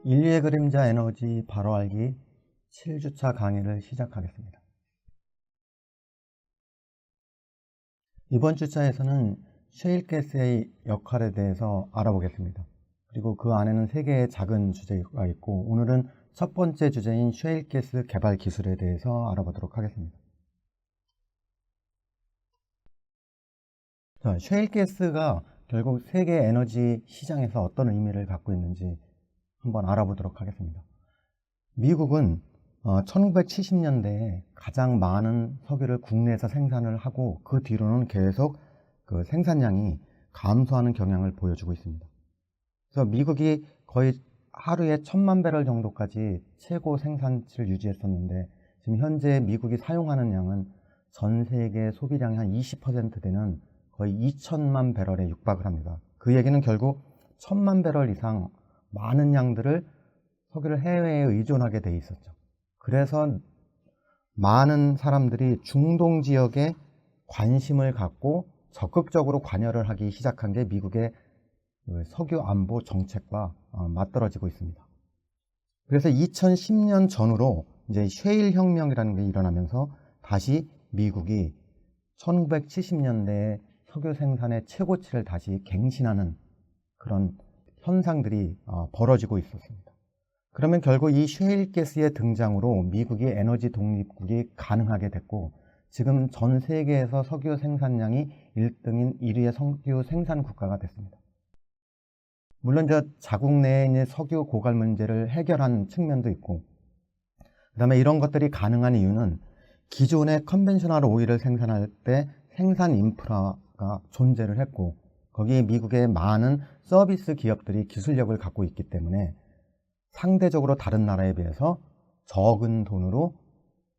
인류의 그림자 에너지 바로 알기 7주차 강의를 시작하겠습니다. 이번 주차에서는 셰일가스의 역할에 대해서 알아보겠습니다. 그리고 그 안에는 3개의 작은 주제가 있고, 오늘은 첫 번째 주제인 셰일가스 개발 기술에 대해서 알아보도록 하겠습니다. 자, 셰일가스가 결국 세계 에너지 시장에서 어떤 의미를 갖고 있는지 한번 알아보도록 하겠습니다. 미국은 1970년대에 가장 많은 석유를 국내에서 생산을 하고, 그 뒤로는 계속 그 생산량이 감소하는 경향을 보여주고 있습니다. 그래서 미국이 거의 하루에 1000만 배럴 정도까지 최고 생산치를 유지했었는데, 지금 현재 미국이 사용하는 양은 전 세계 소비량의 한 20% 되는 거의 2000만 배럴에 육박을 합니다. 그 얘기는 결국 1000만 배럴 이상 많은 양들을 석유를 해외에 의존하게 돼 있었죠. 그래서 많은 사람들이 중동 지역에 관심을 갖고 적극적으로 관여를 하기 시작한 게 미국의 석유 안보 정책과 맞떨어지고 있습니다. 그래서 2010년 전후로 이제 셰일 혁명이라는 게 일어나면서 다시 미국이 1970년대에 석유 생산의 최고치를 다시 갱신하는 그런 현상들이 벌어지고 있었습니다. 그러면 결국 이 셰일가스의 등장으로 미국이 에너지 독립국이 가능하게 됐고, 지금 전 세계에서 석유 생산량이 1등인 1위의 석유 생산 국가가 됐습니다. 물론 자국 내에 있는 석유 고갈 문제를 해결한 측면도 있고, 그 다음에 이런 것들이 가능한 이유는 기존의 컨벤셔널 오일을 생산할 때 생산 인프라가 존재를 했고, 거기에 미국의 많은 서비스 기업들이 기술력을 갖고 있기 때문에 상대적으로 다른 나라에 비해서 적은 돈으로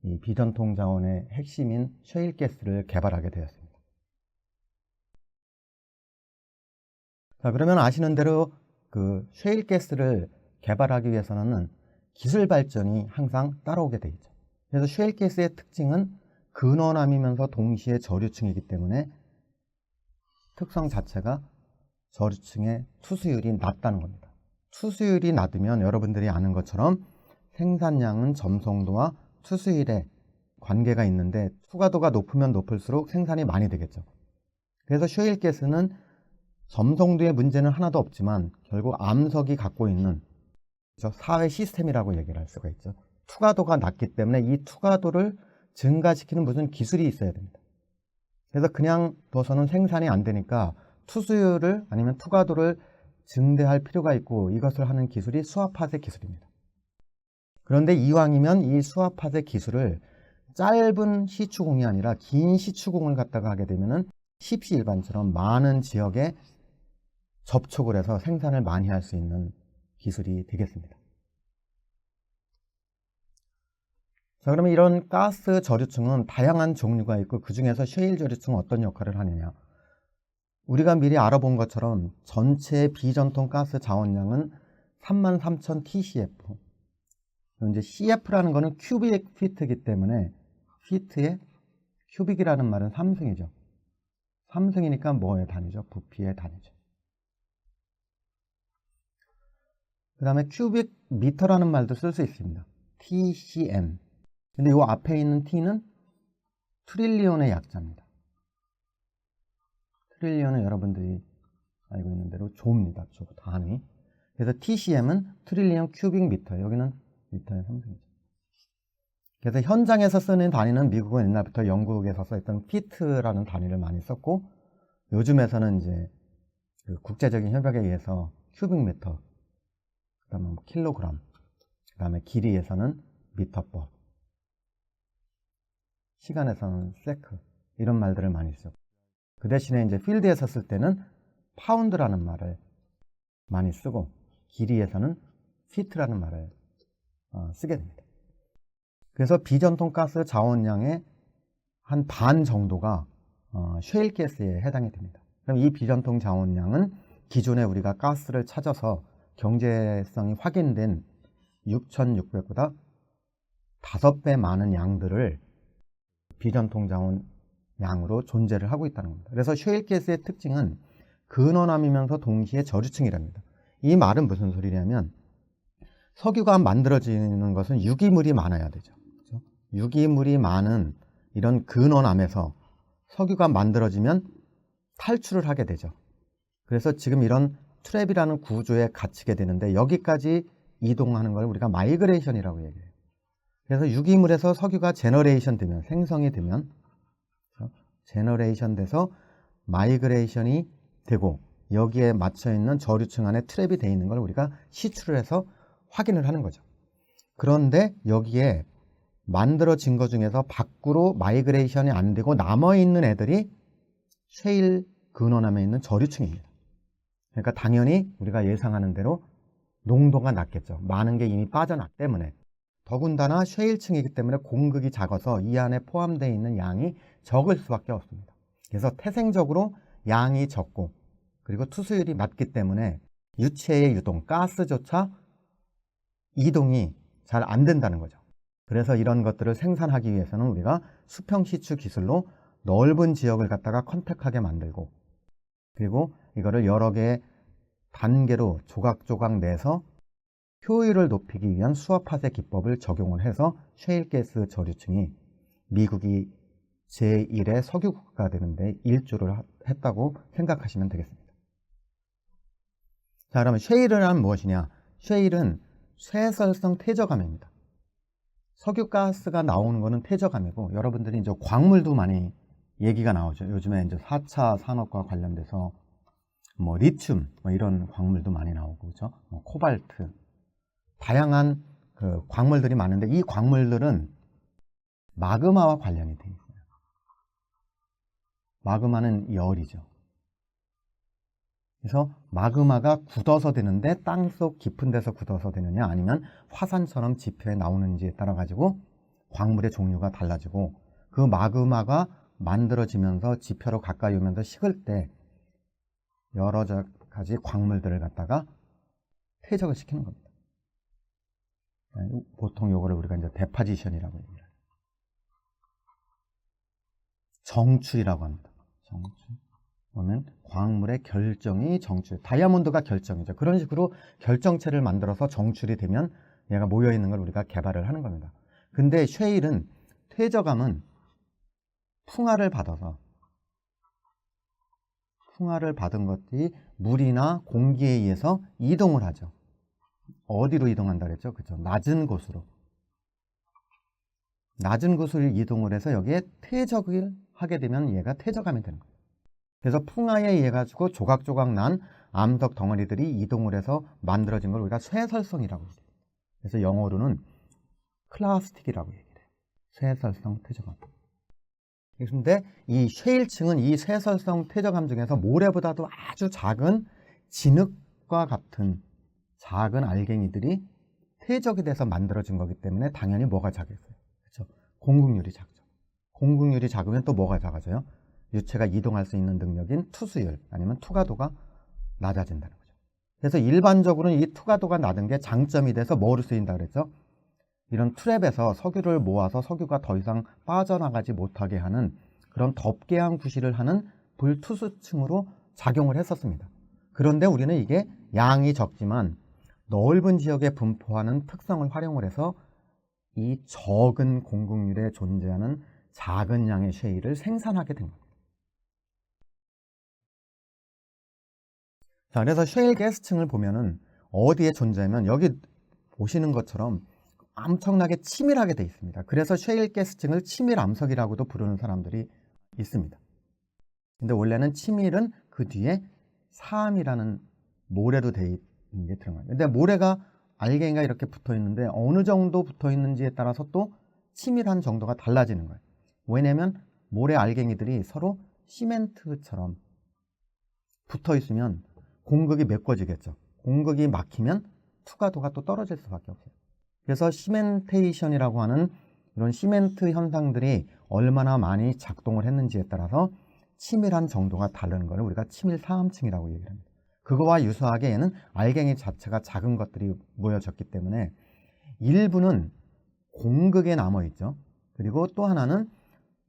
이 비전통 자원의 핵심인 셰일가스를 개발하게 되었습니다. 자, 그러면 아시는 대로 그 셰일가스를 개발하기 위해서는 기술 발전이 항상 따라오게 되어 있죠. 그래서 셰일가스의 특징은 근원암이면서 동시에 저류층이기 때문에 특성 자체가 저류층의 투수율이 낮다는 겁니다. 투수율이 낮으면 여러분들이 아는 것처럼 생산량은 점성도와 투수율에 관계가 있는데, 투과도가 높으면 높을수록 생산이 많이 되겠죠. 그래서 셰일가스는 점성도의 문제는 하나도 없지만 결국 암석이 갖고 있는 사회 시스템이라고 얘기를 할 수가 있죠. 투과도가 낮기 때문에 이 투과도를 증가시키는 무슨 기술이 있어야 됩니다. 그래서 그냥 둬서는 생산이 안 되니까 투수율을 아니면 투과도를 증대할 필요가 있고, 이것을 하는 기술이 수압화재 기술입니다. 그런데 이왕이면 이 수압화재 기술을 짧은 시추공이 아니라 긴 시추공을 갖다가 하게 되면은 십시일반처럼 많은 지역에 접촉을 해서 생산을 많이 할 수 있는 기술이 되겠습니다. 자, 그러면 이런 가스 저류층은 다양한 종류가 있고, 그 중에서 셰일 저류층은 어떤 역할을 하느냐. 우리가 미리 알아본 것처럼 전체 비전통 가스 자원량은 33,000 TCF. 이제 CF라는 거는 큐빅 피트이기 때문에, 피트에 큐빅이라는 말은 삼승이죠. 삼승이니까 뭐의 단위죠? 부피의 단위죠. 그 다음에 큐빅 미터라는 말도 쓸 수 있습니다. TCM. 근데 이 앞에 있는 T는 트릴리온의 약자입니다. 트릴리온은 여러분들이 알고 있는 대로 조입니다. 조, 단위. 그래서 TCM은 트릴리온 큐빅 미터. 여기는 미터의 삼승이죠. 그래서 현장에서 쓰는 단위는 미국은 옛날부터 영국에서 썼던 피트라는 단위를 많이 썼고, 요즘에서는 이제 그 국제적인 협약에 의해서 큐빅 미터, 그 다음에 킬로그램, 그 다음에 길이에서는 미터법, 시간에서는 세크, 이런 말들을 많이 쓰고, 그 대신에 이제 필드에서 쓸 때는 파운드라는 말을 많이 쓰고, 길이에서는 피트라는 말을 쓰게 됩니다. 그래서 비전통 가스 자원량의 한 반 정도가 셰일가스에 해당이 됩니다. 그럼 이 비전통 자원량은 기존에 우리가 가스를 찾아서 경제성이 확인된 6,600보다 5배 많은 양들을 비전통 자원 양으로 존재를 하고 있다는 겁니다. 그래서 셰일가스의 특징은 근원암이면서 동시에 저류층이랍니다. 이 말은 무슨 소리냐면 석유가 만들어지는 것은 유기물이 많아야 되죠. 그렇죠? 유기물이 많은 이런 근원암에서 석유가 만들어지면 탈출을 하게 되죠. 그래서 지금 이런 트랩이라는 구조에 갇히게 되는데 여기까지 이동하는 걸 우리가 마이그레이션이라고 얘기해요. 그래서 유기물에서 석유가 제너레이션 되면, 생성이 되면, 그렇죠? 제너레이션 돼서 마이그레이션이 되고 여기에 맞춰 있는 저류층 안에 트랩이 되어 있는 걸 우리가 시추를 해서 확인을 하는 거죠. 그런데 여기에 만들어진 것 중에서 밖으로 마이그레이션이 안 되고 남아있는 애들이 셰일 근원암에 있는 저류층입니다. 그러니까 당연히 우리가 예상하는 대로 농도가 낮겠죠. 많은 게 이미 빠져났기 때문에. 더군다나 셰일층이기 때문에 공극이 작아서 이 안에 포함되어 있는 양이 적을 수밖에 없습니다. 그래서 태생적으로 양이 적고 그리고 투수율이 낮기 때문에 유체의 유동, 가스조차 이동이 잘 안 된다는 거죠. 그래서 이런 것들을 생산하기 위해서는 우리가 수평 시추 기술로 넓은 지역을 갖다가 컨택하게 만들고 그리고 이거를 여러 개의 단계로 조각조각 내서 효율을 높이기 위한 수압화세 기법을 적용을 해서 셰일가스 저류층이 미국이 제1의 석유국가가 되는데 일조를 했다고 생각하시면 되겠습니다. 자, 그러면 셰일은 무엇이냐? 셰일은 쇠설성 퇴적암입니다. 석유가스가 나오는 거는 퇴적암이고 여러분들이 이제 광물도 많이 얘기가 나오죠. 요즘에 이제 4차 산업과 관련돼서 뭐 리튬 뭐 이런 광물도 많이 나오고 그렇죠? 뭐 코발트 다양한 그 광물들이 많은데 이 광물들은 마그마와 관련이 돼 있어요. 마그마는 열이죠. 그래서 마그마가 굳어서 되는데 땅속 깊은 데서 굳어서 되느냐 아니면 화산처럼 지표에 나오는지에 따라 가지고 광물의 종류가 달라지고 그 마그마가 만들어지면서 지표로 가까이 오면서 식을 때 여러 가지 광물들을 갖다가 퇴적을 시키는 겁니다. 보통 요거를 우리가 이제 데파지션이라고 얘기해요. 정출이라고 합니다. 정출. 그러면 광물의 결정이 정출. 다이아몬드가 결정이죠. 그런 식으로 결정체를 만들어서 정출이 되면 얘가 모여 있는 걸 우리가 개발을 하는 겁니다. 근데 셰일은 퇴적암은 풍화를 받아서 풍화를 받은 것들이 물이나 공기에 의해서 이동을 하죠. 어디로 이동한다 그랬죠? 그죠? 낮은 곳으로. 낮은 곳으로 이동을 해서 여기에 퇴적을 하게 되면 얘가 퇴적암이 되는 거예요. 그래서 풍화에 의해 가지고 조각조각 난 암석 덩어리들이 이동을 해서 만들어진 걸 우리가 쇠설성이라고 해요. 그래서 영어로는 클라스틱이라고 얘기해요. 쇠설성 퇴적암. 그런데 이 셰일층은 이 쇠설성 퇴적암 중에서 모래보다도 아주 작은 진흙과 같은 작은 알갱이들이 퇴적이 돼서 만들어진 거기 때문에 당연히 뭐가 작겠어요? 그렇죠? 공극률이 작죠. 공극률이 작으면 또 뭐가 작아져요? 유체가 이동할 수 있는 능력인 투수율 아니면 투과도가 낮아진다는 거죠. 그래서 일반적으로는 이 투과도가 낮은 게 장점이 돼서 뭐로 쓰인다 그랬죠? 이런 트랩에서 석유를 모아서 석유가 더 이상 빠져나가지 못하게 하는 그런 덮개암 구실을 하는 불투수층으로 작용을 했었습니다. 그런데 우리는 이게 양이 적지만 넓은 지역에 분포하는 특성을 활용을 해서 이 적은 공극률에 존재하는 작은 양의 셰일을 생산하게 된 겁니다. 자, 그래서 셰일 가스층을 보면은 어디에 존재하면 여기 보시는 것처럼 엄청나게 치밀하게 돼 있습니다. 그래서 셰일 가스층을 치밀암석이라고도 부르는 사람들이 있습니다. 근데 원래는 치밀은 그 뒤에 사암이라는 모래로 돼 있는 게 들어가요. 근데 모래가 알갱이가 이렇게 붙어 있는데 어느 정도 붙어 있는지에 따라서 또 치밀한 정도가 달라지는 거예요. 왜냐면 모래 알갱이들이 서로 시멘트처럼 붙어 있으면 공극이 메꿔지겠죠. 공극이 막히면 투과도가 또 떨어질 수밖에 없어요. 그래서 시멘테이션이라고 하는 이런 시멘트 현상들이 얼마나 많이 작동을 했는지에 따라서 치밀한 정도가 다른 것을 우리가 치밀사암층이라고 얘기를 합니다. 그거와 유사하게 얘는 알갱이 자체가 작은 것들이 모여졌기 때문에 일부는 공극에 남아있죠. 그리고 또 하나는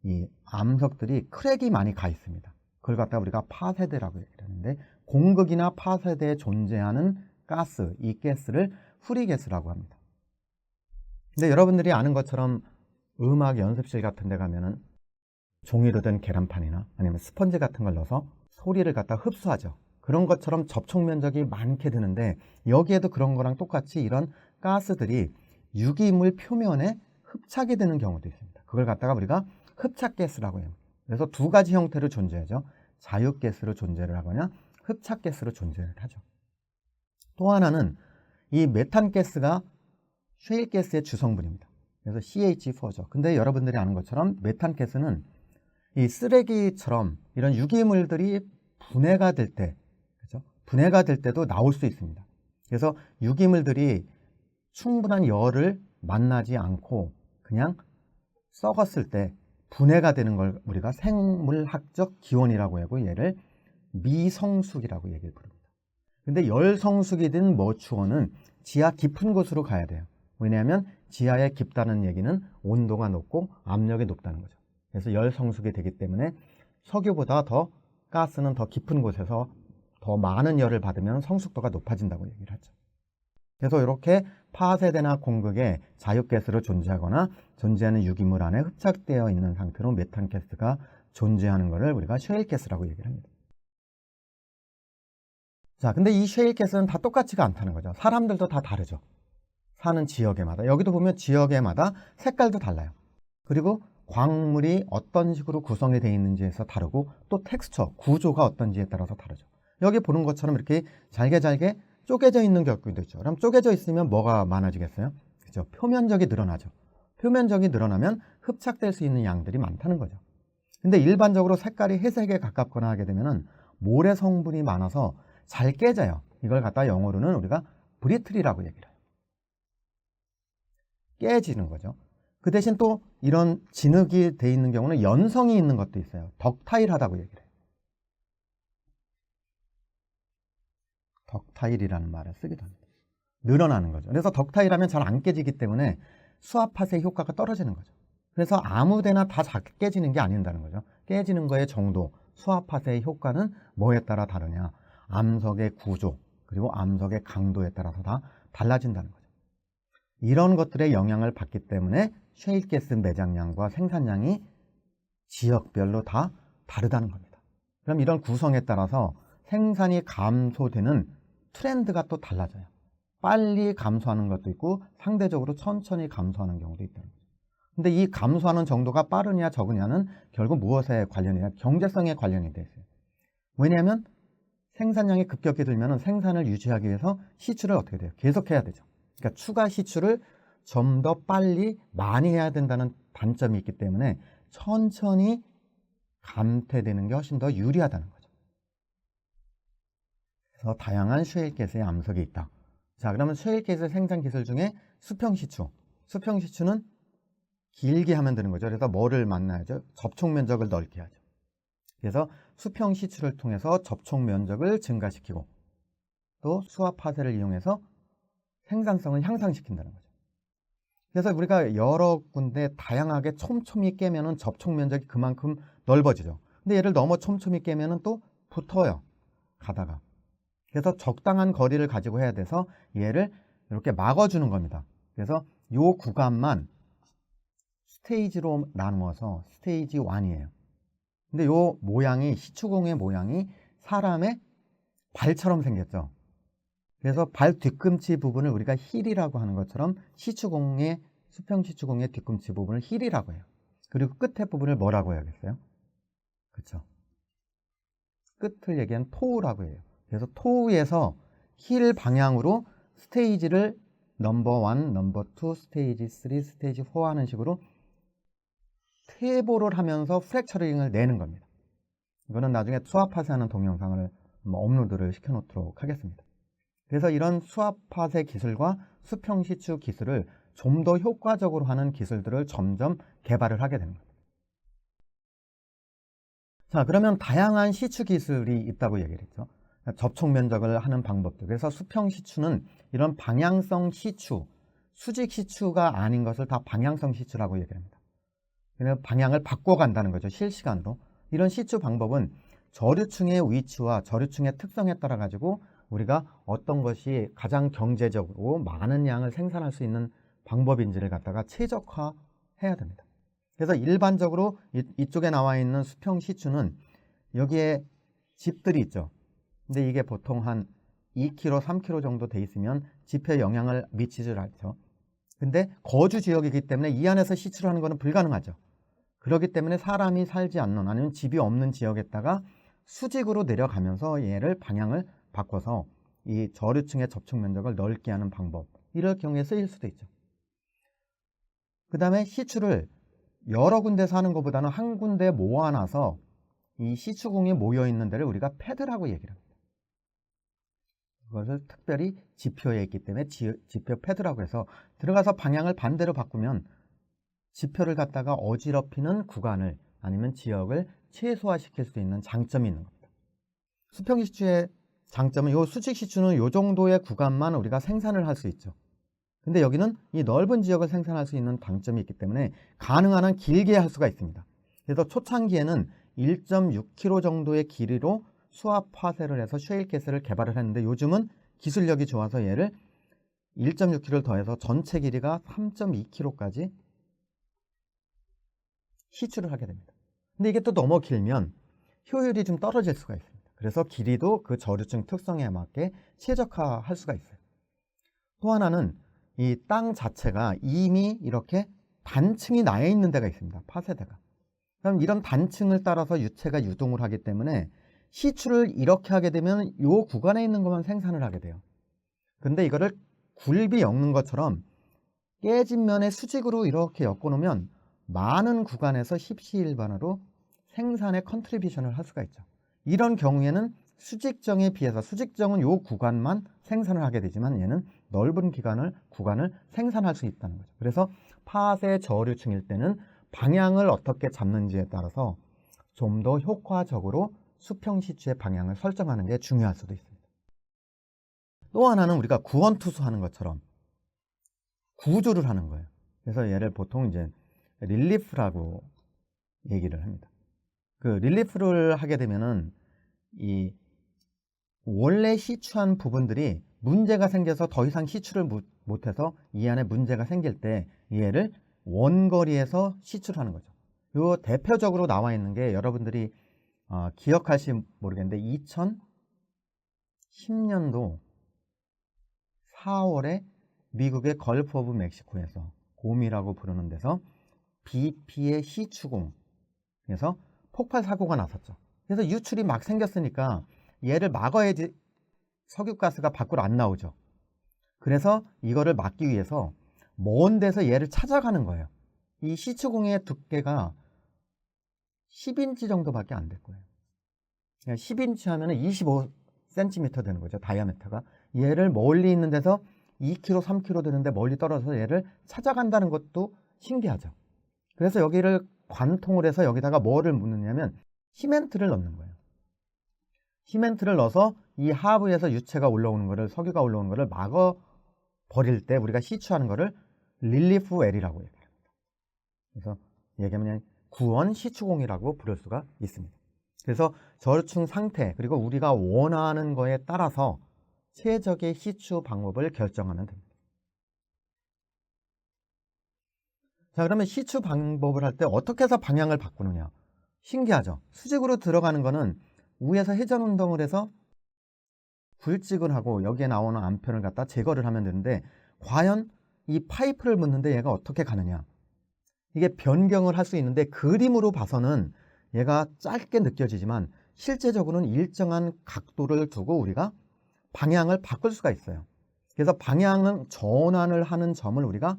이 암석들이 크랙이 많이 가 있습니다. 그걸 갖다 우리가 파세대라고 얘기를 하는데 공극이나 파세대에 존재하는 가스, 이 가스를 프리게스라고 합니다. 근데 여러분들이 아는 것처럼 음악 연습실 같은 데 가면은 종이로 된 계란판이나 아니면 스펀지 같은 걸 넣어서 소리를 갖다 흡수하죠. 그런 것처럼 접촉 면적이 많게 드는데 여기에도 그런 거랑 똑같이 이런 가스들이 유기물 표면에 흡착이 되는 경우도 있습니다. 그걸 갖다가 우리가 흡착가스라고 해요. 그래서 두 가지 형태로 존재하죠. 자유가스로 존재를 하거나 흡착가스로 존재를 하죠. 또 하나는 이 메탄가스가 셰일가스의 주성분입니다. 그래서 CH4죠. 근데 여러분들이 아는 것처럼 메탄가스는 이 쓰레기처럼 이런 유기물들이 분해가 될 때, 그렇죠? 분해가 될 때도 나올 수 있습니다. 그래서 유기물들이 충분한 열을 만나지 않고 그냥 썩었을 때 분해가 되는 걸 우리가 생물학적 기원이라고 하고 얘를 미성숙이라고 얘기를 부릅니다. 근데 열성숙이든 머추어는 지하 깊은 곳으로 가야 돼요. 왜냐하면 지하에 깊다는 얘기는 온도가 높고 압력이 높다는 거죠. 그래서 열성숙이 되기 때문에 석유보다 더 가스는 더 깊은 곳에서 더 많은 열을 받으면 성숙도가 높아진다고 얘기를 하죠. 그래서 이렇게 파세대나 공극에 자유가스로 존재하거나 존재하는 유기물 안에 흡착되어 있는 상태로 메탄가스가 존재하는 것을 우리가 셰일가스라고 얘기를 합니다. 자, 근데 이 셰일가스는 다 똑같지가 않다는 거죠. 사람들도 다 다르죠. 사는 지역에마다. 여기도 보면 지역에마다 색깔도 달라요. 그리고 광물이 어떤 식으로 구성이 되어 있는지에서 다르고 또 텍스처, 구조가 어떤지에 따라서 다르죠. 여기 보는 것처럼 이렇게 잘게 쪼개져 있는 격구도 있죠. 그럼 쪼개져 있으면 뭐가 많아지겠어요? 그죠? 표면적이 늘어나죠. 표면적이 늘어나면 흡착될 수 있는 양들이 많다는 거죠. 근데 일반적으로 색깔이 회색에 가깝거나 하게 되면은 모래 성분이 많아서 잘 깨져요. 이걸 갖다 영어로는 우리가 브리틀이라고 얘기를 해요. 깨지는 거죠. 그 대신 또 이런 진흙이 돼 있는 경우는 연성이 있는 것도 있어요. 덕타일하다고 얘기를 해요. 덕타일이라는 말을 쓰기도 합니다. 늘어나는 거죠. 그래서 덕타일하면 잘 안 깨지기 때문에 수압팟의 효과가 떨어지는 거죠. 그래서 아무 데나 다 작게 깨지는 게 아닌다는 거죠. 깨지는 거의 정도, 수압팟의 효과는 뭐에 따라 다르냐. 암석의 구조, 그리고 암석의 강도에 따라서 다 달라진다는 거죠. 이런 것들의 영향을 받기 때문에 셰일가스 매장량과 생산량이 지역별로 다 다르다는 겁니다. 그럼 이런 구성에 따라서 생산이 감소되는 트렌드가 또 달라져요. 빨리 감소하는 것도 있고 상대적으로 천천히 감소하는 경우도 있다는 거죠. 근데 이 감소하는 정도가 빠르냐 적으냐는 결국 무엇에 관련이냐? 경제성에 관련이 돼 있어요. 왜냐하면 생산량이 급격히 들면 생산을 유지하기 위해서 시출을 어떻게 돼요? 계속해야 되죠. 그러니까 추가 시출을 좀 더 빨리 많이 해야 된다는 단점이 있기 때문에 천천히 감퇴되는 게 훨씬 더 유리하다는 거죠. 그래서 다양한 셰일가스의 암석이 있다. 자, 그러면 셰일가스 생산 기술 중에 수평시추. 수평시추는 길게 하면 되는 거죠. 그래서 뭐를 만나야죠? 접촉 면적을 넓게 하죠. 그래서 수평시추를 통해서 접촉 면적을 증가시키고 또 수압파쇄를 이용해서 생산성을 향상시킨다는 거죠. 그래서 우리가 여러 군데 다양하게 촘촘히 깨면은 접촉 면적이 그만큼 넓어지죠. 근데 얘를 너무 촘촘히 깨면은 또 붙어요. 가다가. 그래서 적당한 거리를 가지고 해야 돼서 얘를 이렇게 막아주는 겁니다. 그래서 요 구간만 스테이지로 나누어서 스테이지 1이에요. 근데 요 모양이, 시추공의 모양이 사람의 발처럼 생겼죠. 그래서 발 뒤꿈치 부분을 우리가 힐이라고 하는 것처럼 시추공의, 수평시추공의 뒤꿈치 부분을 힐이라고 해요. 그리고 끝에 부분을 뭐라고 해야겠어요? 그렇죠. 끝을 얘기하면 토우라고 해요. 그래서 토우에서 힐 방향으로 스테이지를 넘버 1, 넘버 2, 스테이지 3, 스테이지 4 하는 식으로 퇴보를 하면서 프랙처링을 내는 겁니다. 이거는 나중에 수압파쇄하는 동영상을 업로드를 시켜놓도록 하겠습니다. 그래서 이런 수압파쇄 기술과 수평시추 기술을 좀 더 효과적으로 하는 기술들을 점점 개발을 하게 되는 겁니다. 자, 그러면 다양한 시추 기술이 있다고 얘기를 했죠. 접촉 면적을 하는 방법들. 그래서 수평시추는 이런 방향성 시추, 수직 시추가 아닌 것을 다 방향성 시추라고 얘기합니다. 그래서 방향을 바꿔간다는 거죠. 실시간으로. 이런 시추 방법은 저류층의 위치와 저류층의 특성에 따라 가지고 우리가 어떤 것이 가장 경제적으로 많은 양을 생산할 수 있는 방법인지를 갖다가 최적화해야 됩니다. 그래서 일반적으로 이쪽에 나와 있는 수평 시추는 여기에 집들이 있죠. 근데 이게 보통 한 2km, 3km 정도 돼 있으면 집에 영향을 미치질 않죠. 근데 거주 지역이기 때문에 이 안에서 시추를 하는 것은 불가능하죠. 그렇기 때문에 사람이 살지 않는 아니면 집이 없는 지역에다가 수직으로 내려가면서 얘를 방향을 바꿔서 이 저류층의 접촉 면적을 넓게 하는 방법, 이럴 경우에 쓰일 수도 있죠. 그 다음에 시추를 여러 군데서 하는 것보다는 한 군데 모아놔서 이 시추공이 모여있는 데를 우리가 패드라고 얘기를 합니다. 그것을 특별히 지표에 있기 때문에 지표 패드라고 해서 들어가서 방향을 반대로 바꾸면 지표를 갖다가 어지럽히는 구간을 아니면 지역을 최소화시킬 수 있는 장점이 있는 겁니다. 수평시추의 장점은 이 수직시추는 이 정도의 구간만 우리가 생산을 할 수 있죠. 근데 여기는 이 넓은 지역을 생산할 수 있는 장점이 있기 때문에 가능한 한 길게 할 수가 있습니다. 그래서 초창기에는 1.6km 정도의 길이로 수압 파쇄를 해서 쉐일가스를 개발을 했는데 요즘은 기술력이 좋아서 얘를 1.6km를 더해서 전체 길이가 3.2km까지 시추를 하게 됩니다. 근데 이게 또 너무 길면 효율이 좀 떨어질 수가 있습니다. 그래서 길이도 그 저류층 특성에 맞게 최적화할 수가 있어요. 또 하나는 이 땅 자체가 이미 이렇게 단층이 나 있는 데가 있습니다. 파쇄대가. 그럼 이런 단층을 따라서 유체가 유동을 하기 때문에 시추를 이렇게 하게 되면 이 구간에 있는 것만 생산을 하게 돼요. 근데 이거를 굴비 엮는 것처럼 깨진 면에 수직으로 이렇게 엮어놓으면 많은 구간에서 십시일반으로 생산에 컨트리뷰션을 할 수가 있죠. 이런 경우에는 수직정에 비해서 수직정은 이 구간만 생산을 하게 되지만 얘는 넓은 구간을 생산할 수 있다는 거죠. 그래서 파쇄 저류층일 때는 방향을 어떻게 잡는지에 따라서 좀 더 효과적으로 수평시추의 방향을 설정하는 게 중요할 수도 있습니다. 또 하나는 우리가 구원투수하는 것처럼 구조를 하는 거예요. 그래서 얘를 보통 이제 릴리프라고 얘기를 합니다. 그 릴리프를 하게 되면은 이 원래 시추한 부분들이 문제가 생겨서 더 이상 시추를 못해서 이 안에 문제가 생길 때 얘를 원거리에서 시추를 하는 거죠. 요 대표적으로 나와 있는 게 여러분들이 기억할지 모르겠는데 2010년도 4월에 미국의 걸프 오브 멕시코에서 곰이라고 부르는 데서 BP의 시추공에서 폭발 사고가 났었죠. 그래서 유출이 막 생겼으니까 얘를 막아야지 석유가스가 밖으로 안 나오죠. 그래서 이거를 막기 위해서 먼 데서 얘를 찾아가는 거예요. 이 시추공의 두께가 10인치 정도밖에 안 될 거예요. 10인치 하면 25cm 되는 거죠. 다이아미터가. 얘를 멀리 있는 데서 2km, 3km 되는데 멀리 떨어져서 얘를 찾아간다는 것도 신기하죠. 그래서 여기를 관통을 해서 여기다가 뭐를 묻느냐면 시멘트를 넣는 거예요. 시멘트를 넣어서 이 하부에서 유체가 올라오는 거를, 석유가 올라오는 거를 막아 버릴 때 우리가 시추하는 거를 릴리프 웰이라고 얘기합니다. 그래서 얘기하면 구원 시추공이라고 부를 수가 있습니다. 그래서 저류층 상태 그리고 우리가 원하는 거에 따라서 최적의 시추 방법을 결정하면 됩니다. 자, 그러면 시추 방법을 할 때 어떻게 해서 방향을 바꾸느냐? 신기하죠? 수직으로 들어가는 거는 위에서 회전 운동을 해서 굴직을 하고 여기에 나오는 암편을 갖다 제거를 하면 되는데 과연 이 파이프를 묻는데 얘가 어떻게 가느냐? 이게 변경을 할 수 있는데 그림으로 봐서는 얘가 짧게 느껴지지만 실제적으로는 일정한 각도를 두고 우리가 방향을 바꿀 수가 있어요. 그래서 방향은 전환을 하는 점을 우리가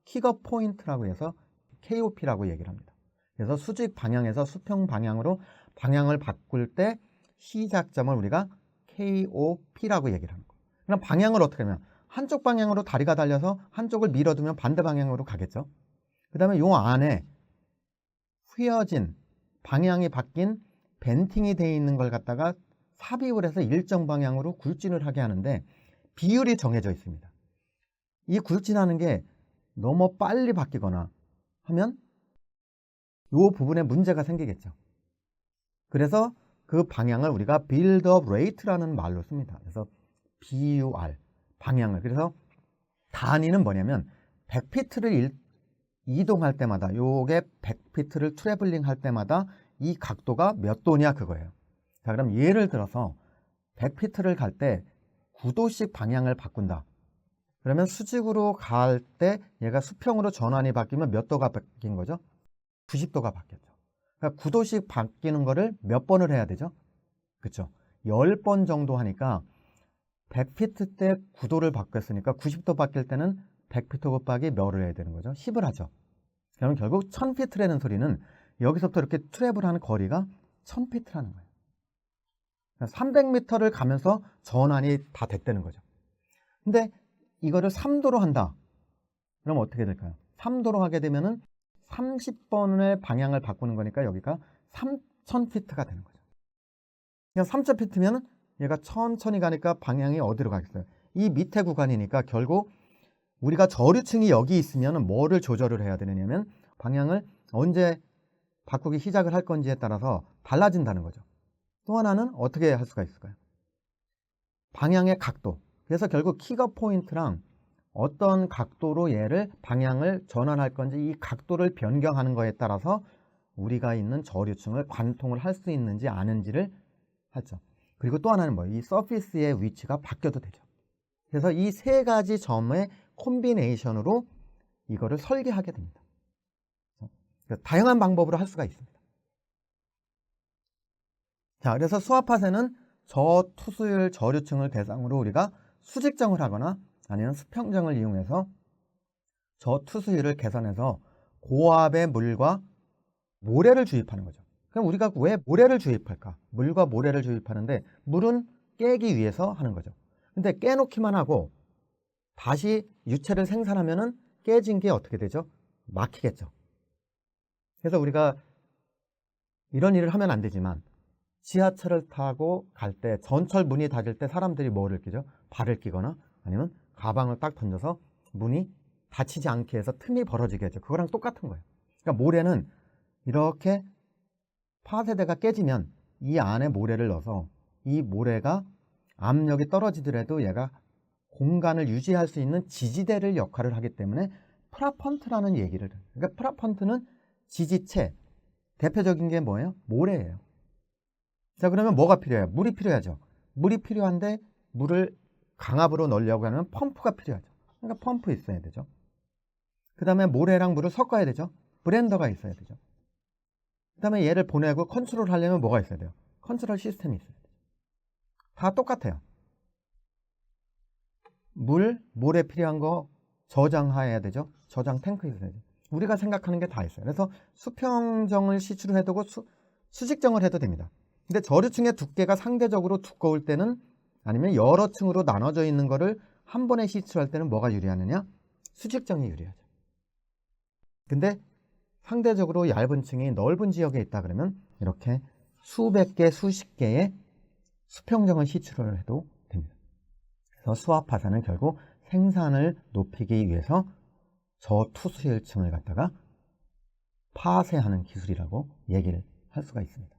킥업 포인트라고 해서 KOP라고 얘기를 합니다. 그래서 수직 방향에서 수평 방향으로 방향을 바꿀 때 시작점을 우리가 KOP라고 얘기를 하는 거예요. 그럼 방향을 어떻게 하면 한쪽 방향으로 다리가 달려서 한쪽을 밀어두면 반대 방향으로 가겠죠. 그 다음에 요 안에 휘어진 방향이 바뀐 벤팅이 되어 있는 걸 갖다가 삽입을 해서 일정 방향으로 굴진을 하게 하는데 비율이 정해져 있습니다. 이 굴진하는 게 너무 빨리 바뀌거나 하면 이 부분에 문제가 생기겠죠. 그래서 그 방향을 우리가 build up rate라는 말로 씁니다. 그래서 BUR 방향을. 그래서 단위는 뭐냐면 100피트를 이동할 때마다, 요게 100피트를 트래블링 할 때마다 이 각도가 몇 도냐 그거예요. 자, 그럼 예를 들어서 100피트를 갈 때 9도씩 방향을 바꾼다. 그러면 수직으로 갈 때 얘가 수평으로 전환이 바뀌면 몇 도가 바뀐 거죠? 90도가 바뀌었죠. 그러니까 9도씩 바뀌는 거를 몇 번을 해야 되죠? 그렇죠? 10번 정도 하니까 100피트 때 9도를 바뀌었으니까 90도 바뀔 때는 100피트 곱하기 몇을 해야 되는 거죠? 10을 하죠. 그러면 결국 1000피트라는 소리는 여기서부터 이렇게 트래블하는 거리가 1000피트라는 거예요. 300m를 가면서 전환이 다 됐다는 거죠. 근데 이거를 3도로 한다. 그럼 어떻게 될까요? 3도로 하게 되면은 30번의 방향을 바꾸는 거니까 여기가 3000피트가 되는 거죠. 그냥 3000피트면 얘가 천천히 가니까 방향이 어디로 가겠어요? 이 밑에 구간이니까 결국 우리가 저류층이 여기 있으면 뭐를 조절을 해야 되느냐면 방향을 언제 바꾸기 시작을 할 건지에 따라서 달라진다는 거죠. 또 하나는 어떻게 할 수가 있을까요? 방향의 각도. 그래서 결국 킥업 포인트랑 어떤 각도로 얘를 방향을 전환할 건지 이 각도를 변경하는 거에 따라서 우리가 있는 저류층을 관통을 할 수 있는지 아닌지를 하죠. 그리고 또 하나는 뭐예요? 이 서피스의 위치가 바뀌어도 되죠. 그래서 이 세 가지 점의 콤비네이션으로 이거를 설계하게 됩니다. 다양한 방법으로 할 수가 있습니다. 자, 그래서 수압파쇄는 저투수율 저류층을 대상으로 우리가 수직정을 하거나 아니면 수평정을 이용해서 저투수율을 개선해서 고압의 물과 모래를 주입하는 거죠. 그럼 우리가 왜 모래를 주입할까? 물과 모래를 주입하는데 물은 깨기 위해서 하는 거죠. 근데 깨놓기만 하고 다시 유체를 생산하면은 깨진 게 어떻게 되죠? 막히겠죠. 그래서 우리가 이런 일을 하면 안 되지만 지하철을 타고 갈 때 전철 문이 닫을 때 사람들이 뭐를 끼죠? 발을 끼거나 아니면 가방을 딱 던져서 문이 닫히지 않게 해서 틈이 벌어지게 하죠. 그거랑 똑같은 거예요. 그러니까 모래는 이렇게 파쇄대가 깨지면 이 안에 모래를 넣어서 이 모래가 압력이 떨어지더라도 얘가 공간을 유지할 수 있는 지지대를 역할을 하기 때문에 프라펀트라는 얘기를 해요. 그러니까 프라펀트는 지지체, 대표적인 게 뭐예요? 모래예요. 자, 그러면 뭐가 필요해요? 물이 필요하죠. 물이 필요한데 물을 강압으로 넣으려고 하면 펌프가 필요하죠. 그러니까 펌프 있어야 되죠. 그 다음에 모래랑 물을 섞어야 되죠. 블렌더가 있어야 되죠. 그 다음에 얘를 보내고 컨트롤 하려면 뭐가 있어야 돼요? 컨트롤 시스템이 있어야 돼요. 다 똑같아요. 물, 모래 필요한 거 저장해야 되죠. 저장 탱크 있어야 돼요. 우리가 생각하는 게 다 있어요. 그래서 수평정을 시추를 해두고 수직정을 해도 됩니다. 근데 저류층의 두께가 상대적으로 두꺼울 때는 아니면 여러 층으로 나눠져 있는 거를 한 번에 시추할 때는 뭐가 유리하느냐? 수직정이 유리하죠. 근데 상대적으로 얇은 층이 넓은 지역에 있다 그러면 이렇게 수백 개, 수십 개의 수평정을 시추를 해도 됩니다. 그래서 수압파쇄는 결국 생산을 높이기 위해서 저투수율층을 갖다가 파쇄하는 기술이라고 얘기를 할 수가 있습니다.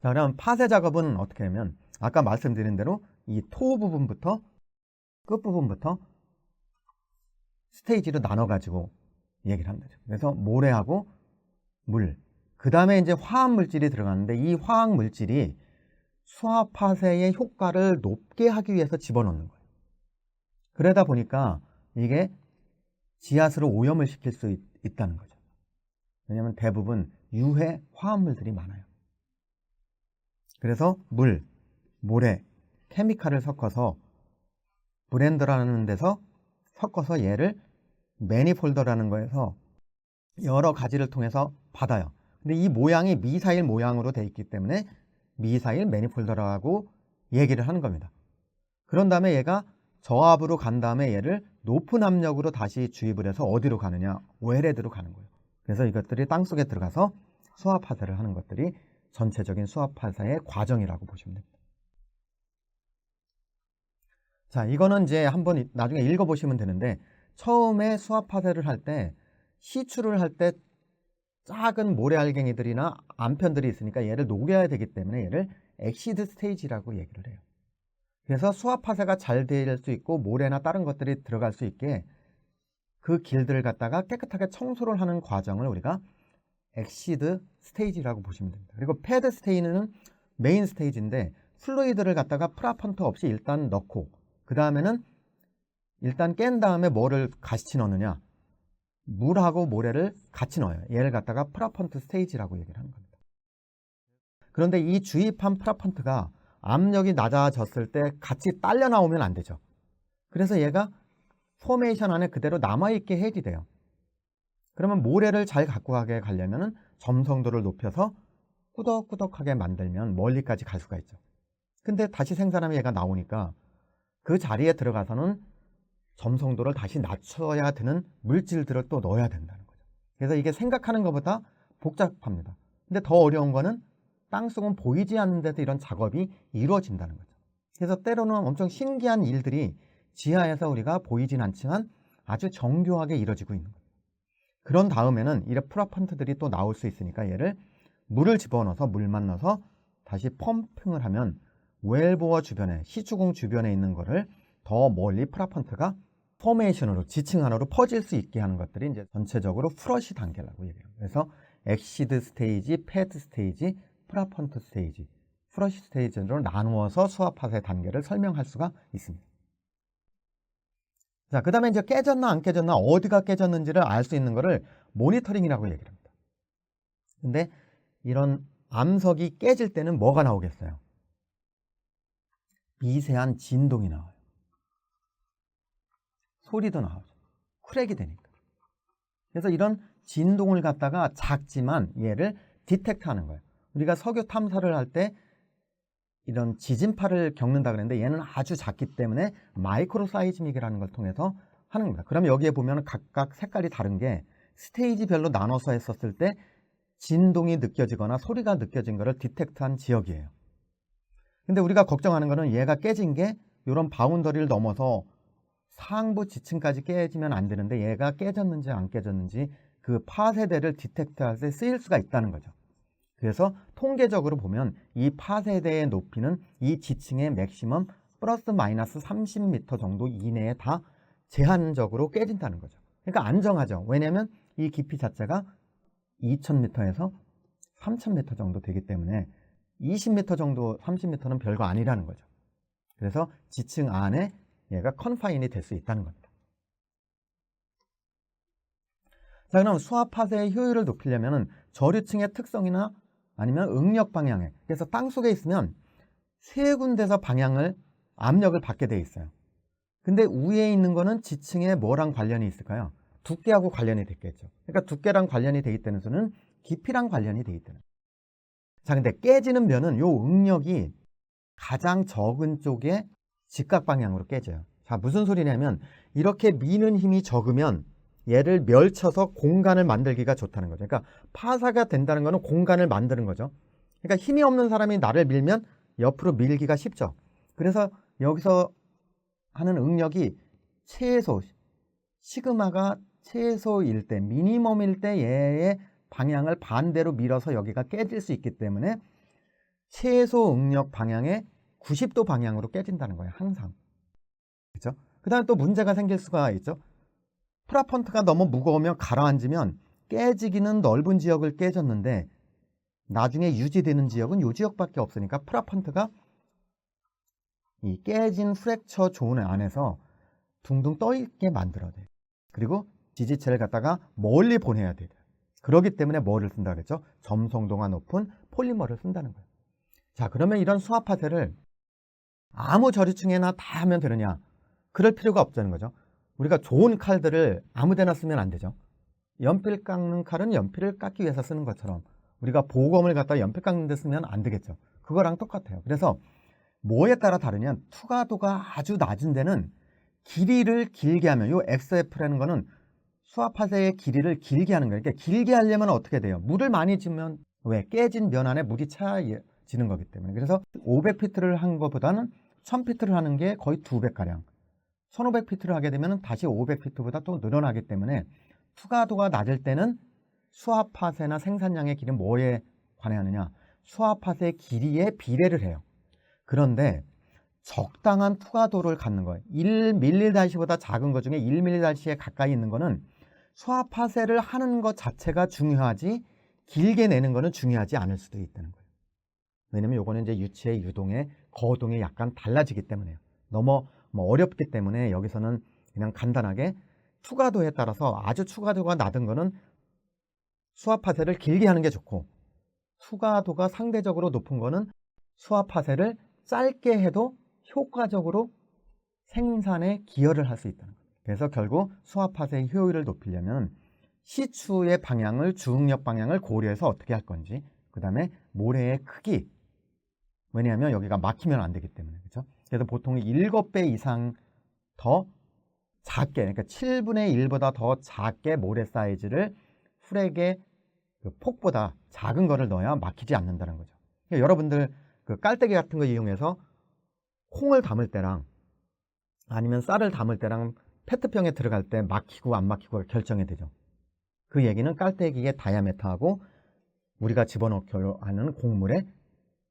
자, 그럼 파쇄 작업은 어떻게 하면 아까 말씀드린 대로 이 토 부분부터 끝 부분부터 스테이지로 나눠 가지고 얘기를 합니다. 그래서 모래하고 물, 그 다음에 이제 화학 물질이 들어가는데 이 화학 물질이 수압 파쇄의 효과를 높게 하기 위해서 집어넣는 거예요. 그러다 보니까 이게 지하수로 오염을 시킬 수 있다는 거죠. 왜냐하면 대부분 유해 화합물들이 많아요. 그래서 물, 모래, 케미칼을 섞어서 블렌더라는 데서 섞어서 얘를 매니폴더라는 거에서 여러 가지를 통해서 받아요. 근데 이 모양이 미사일 모양으로 되어 있기 때문에 미사일 매니폴더라고 얘기를 하는 겁니다. 그런 다음에 얘가 저압으로 간 다음에 얘를 높은 압력으로 다시 주입을 해서 어디로 가느냐? 웰헤드로 가는 거예요. 그래서 이것들이 땅속에 들어가서 수압 파쇄를 하는 것들이 전체적인 수압 파쇄의 과정이라고 보시면 됩니다. 자, 이거는 이제 한번 나중에 읽어보시면 되는데 처음에 수압 파쇄를 할 때 시추를 할 때 작은 모래알갱이들이나 암편들이 있으니까 얘를 녹여야 되기 때문에 얘를 엑시드 스테이지라고 얘기를 해요. 그래서 수압 파쇄가 잘 될 수 있고 모래나 다른 것들이 들어갈 수 있게 그 길들을 갖다가 깨끗하게 청소를 하는 과정을 우리가 엑시드 스테이지라고 보시면 됩니다. 그리고 패드 스테이는 메인 스테이지인데 플루이드를 갖다가 프라펀트 없이 일단 넣고 그 다음에는 일단 깬 다음에 뭐를 같이 넣느냐, 물하고 모래를 같이 넣어요. 얘를 갖다가 프라펀트 스테이지라고 얘기를 하는 겁니다. 그런데 이 주입한 프라펀트가 압력이 낮아졌을 때 같이 딸려 나오면 안 되죠. 그래서 얘가 포메이션 안에 그대로 남아있게 해야 돼요. 그러면 모래를 잘 갖고 가게 가려면 점성도를 높여서 꾸덕꾸덕하게 만들면 멀리까지 갈 수가 있죠. 근데 다시 생산하면 얘가 나오니까 그 자리에 들어가서는 점성도를 다시 낮춰야 되는 물질들을 또 넣어야 된다는 거죠. 그래서 이게 생각하는 것보다 복잡합니다. 근데 더 어려운 거는 땅속은 보이지 않는 데서 이런 작업이 이루어진다는 거죠. 그래서 때로는 엄청 신기한 일들이 지하에서 우리가 보이진 않지만 아주 정교하게 이루어지고 있는 거예요. 그런 다음에는 이런 프라펀트들이 또 나올 수 있으니까 얘를 물을 집어넣어서 물만 넣어서 다시 펌핑을 하면 웰보어 주변에, 시추궁 주변에 있는 거를 더 멀리 프라펀트가 포메이션으로, 지층 안으로 퍼질 수 있게 하는 것들이 이제 전체적으로 프러시 단계라고 얘기해요. 그래서 엑시드 스테이지, 패드 스테이지, 프라펀트 스테이지, 프러시 스테이지로 나누어서 수압 파쇄 단계를 설명할 수가 있습니다. 자, 그 다음에 이제 깨졌나 안 깨졌나, 어디가 깨졌는지를 알 수 있는 거를 모니터링이라고 얘기를 합니다. 근데 이런 암석이 깨질 때는 뭐가 나오겠어요? 미세한 진동이 나와요. 소리도 나오죠. 크랙이 되니까. 그래서 이런 진동을 갖다가 작지만 얘를 디텍트하는 거예요. 우리가 석유 탐사를 할 때 이런 지진파를 겪는다 그랬는데 얘는 아주 작기 때문에 마이크로 사이즈믹이라는 걸 통해서 하는 겁니다. 그러면 여기에 보면 각각 색깔이 다른 게 스테이지별로 나눠서 했었을 때 진동이 느껴지거나 소리가 느껴진 것을 디텍트한 지역이에요. 근데 우리가 걱정하는 거는 얘가 깨진 게 이런 바운더리를 넘어서 상부 지층까지 깨지면 안 되는데 얘가 깨졌는지 안 깨졌는지 그 파쇄대를 디텍트할 때 쓰일 수가 있다는 거죠. 그래서 통계적으로 보면 이 파쇄대의 높이는 이 지층의 맥시멈 플러스 마이너스 30m 정도 이내에 다 제한적으로 깨진다는 거죠. 그러니까 안정하죠. 왜냐하면 이 깊이 자체가 2000m에서 3000m 정도 되기 때문에 20m 정도, 30m는 별거 아니라는 거죠. 그래서 지층 안에 얘가 컨파인이 될 수 있다는 겁니다. 자, 그럼 수압 파쇄의 효율을 높이려면 저류층의 특성이나 아니면 응력 방향에, 그래서 땅 속에 있으면 세 군데서 방향을, 압력을 받게 돼 있어요. 근데 위에 있는 거는 지층에 뭐랑 관련이 있을까요? 두께하고 관련이 됐겠죠. 그러니까 두께랑 관련이 돼 있다는 수는 깊이랑 관련이 돼 있다는. 자, 근데 깨지는 면은 요 응력이 가장 적은 쪽에 직각 방향으로 깨져요. 자, 무슨 소리냐면 이렇게 미는 힘이 적으면 얘를 멸쳐서 공간을 만들기가 좋다는 거죠. 그러니까 파쇄가 된다는 거는 공간을 만드는 거죠. 그러니까 힘이 없는 사람이 나를 밀면 옆으로 밀기가 쉽죠. 그래서 여기서 하는 응력이 최소, 시그마가 최소일 때, 미니멈일 때 얘의 방향을 반대로 밀어서 여기가 깨질 수 있기 때문에 최소 응력 방향의 90도 방향으로 깨진다는 거예요. 항상. 그렇죠? 그 다음에 또 문제가 생길 수가 있죠. 프라펀트가 너무 무거우면 가라앉으면 깨지기는 넓은 지역을 깨졌는데 나중에 유지되는 지역은 이 지역밖에 없으니까 프라펀트가 이 깨진 프랙처 존 안에서 둥둥 떠있게 만들어야 돼요. 그리고 지지체를 갖다가 멀리 보내야 돼요. 그렇기 때문에 뭐를 쓴다 그랬죠? 점성도가 높은 폴리머를 쓴다는 거예요. 자, 그러면 이런 수압 파쇄를 아무 저류층에나 다 하면 되느냐? 그럴 필요가 없다는 거죠. 우리가 좋은 칼들을 아무 데나 쓰면 안 되죠. 연필 깎는 칼은 연필을 깎기 위해서 쓰는 것처럼 우리가 보검을 갖다 연필 깎는 데 쓰면 안 되겠죠. 그거랑 똑같아요. 그래서 뭐에 따라 다르냐면 투과도가 아주 낮은 데는 길이를 길게 하면, 요 XF라는 거는 수압 파쇄의 길이를 길게 하는 거예요. 그러니까 길게 하려면 어떻게 돼요? 물을 많이 주면 왜? 깨진 면 안에 물이 차지는 거기 때문에. 그래서 500피트를 한 것보다는 1000피트를 하는 게 거의 2배가량. 1500피트를 하게 되면 다시 500피트보다 또 늘어나기 때문에 투과도가 낮을 때는 수압 파쇄나 생산량의 길이는 뭐에 관여하느냐? 수압 파쇄의 길이에 비례를 해요. 그런데 적당한 투과도를 갖는 거예요. 1ml/보다 작은 것 중에 1ml/에 가까이 있는 거는 수압파쇄를 하는 것 자체가 중요하지 길게 내는 거는 중요하지 않을 수도 있다는 거예요. 왜냐면 요거는 이제 유치의 유동의 거동이 약간 달라지기 때문에요. 너무 어렵기 때문에 여기서는 그냥 간단하게 투과도에 따라서 아주 투과도가 낮은 거는 수압파쇄를 길게 하는 게 좋고, 투과도가 상대적으로 높은 거는 수압파쇄를 짧게 해도 효과적으로 생산에 기여를 할 수 있다는 거예요. 그래서 결국 수압파쇄의 효율을 높이려면 시추의 방향을, 주응력 방향을 고려해서 어떻게 할 건지, 그 다음에 모래의 크기, 왜냐하면 여기가 막히면 안 되기 때문에, 그렇죠? 그래서 보통 7배 이상 더 작게, 그러니까 7분의 1보다 더 작게 모래 사이즈를 프렉의 그 폭보다 작은 거를 넣어야 막히지 않는다는 거죠. 그러니까 여러분들 그 깔때기 같은 거 이용해서 콩을 담을 때랑 아니면 쌀을 담을 때랑 페트병에 들어갈 때 막히고 안 막히고가 결정이 되죠. 그 얘기는 깔때기의 다이아메타하고 우리가 집어넣고 하는 곡물의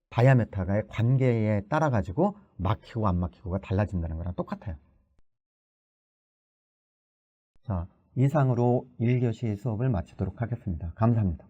다이아메타의 관계에 따라 가지고 막히고 안 막히고가 달라진다는 거랑 똑같아요. 자, 이상으로 1교시 수업을 마치도록 하겠습니다. 감사합니다.